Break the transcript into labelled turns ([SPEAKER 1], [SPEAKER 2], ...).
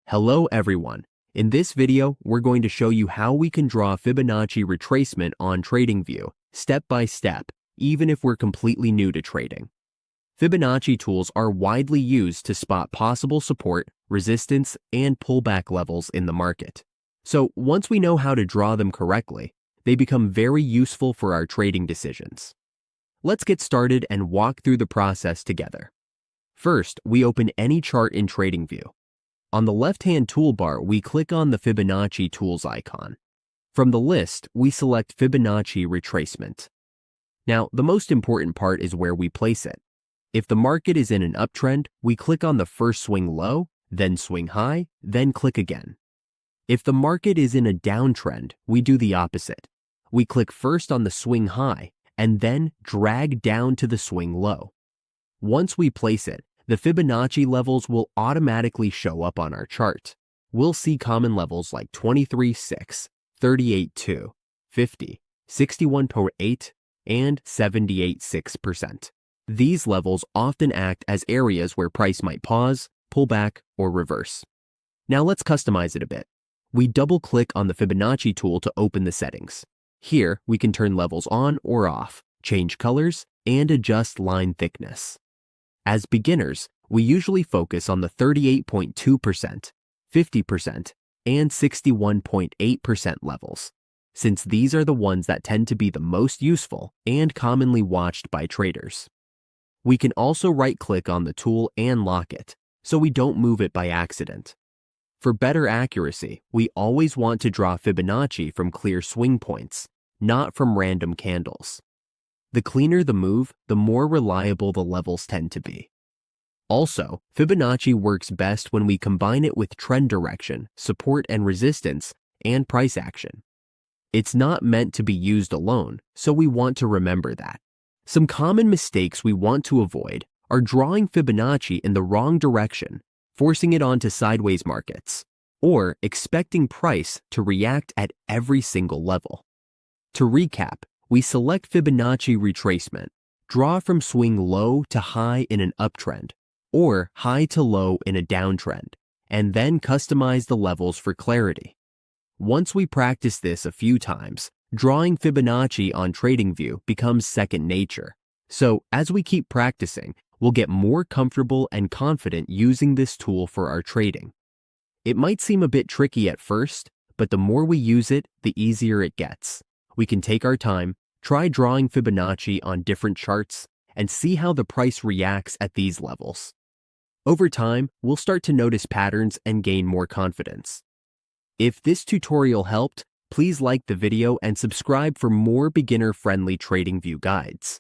[SPEAKER 1] Hello everyone. In this video, we're going to show you how we can draw Fibonacci retracement on Tradingview, step by step, even if we're completely new to trading. Fibonacci tools are widely used to spot possible support, resistance, and pullback levels in the market. So once we know how to draw them correctly, they become very useful for our trading decisions. Let's get started and walk through the process together. First, we open any chart in Tradingview. On the left-hand toolbar, we click on the Fibonacci tools icon. From the list, we select Fibonacci retracement. Now, the most important part is where we place it. If the market is in an uptrend, we click on the first swing low, then swing high, then click again. If the market is in a downtrend, we do the opposite. We click first on the swing high, and then drag down to the swing low. Once we place it, the Fibonacci levels will automatically show up on our chart. We'll see common levels like 23.6, 38.2, 50, 61.8, and 78.6%. These levels often act as areas where price might pause, pull back, or reverse. Now let's customize it a bit. We double-click on the Fibonacci tool to open the settings. Here, we can turn levels on or off, change colors, and adjust line thickness. As beginners, we usually focus on the 38.2%, 50%, and 61.8% levels, since these are the ones that tend to be the most useful and commonly watched by traders. We can also right-click on the tool and lock it, so we don't move it by accident. For better accuracy, we always want to draw Fibonacci from clear swing points, not from random candles. The cleaner the move, the more reliable the levels tend to be. Also, Fibonacci works best when we combine it with trend direction, support and resistance, and price action. It's not meant to be used alone, so we want to remember that. Some common mistakes we want to avoid are drawing Fibonacci in the wrong direction, forcing it onto sideways markets, or expecting price to react at every single level. To recap, we select Fibonacci retracement, draw from swing low to high in an uptrend, or high to low in a downtrend, and then customize the levels for clarity. Once we practice this a few times, drawing Fibonacci on Tradingview becomes second nature. So as we keep practicing, we'll get more comfortable and confident using this tool for our trading. It might seem a bit tricky at first, but the more we use it, the easier it gets. We can take our time, try drawing Fibonacci on different charts, and see how the price reacts at these levels. Over time, we'll start to notice patterns and gain more confidence. If this tutorial helped, please like the video and subscribe for more beginner-friendly Tradingview guides.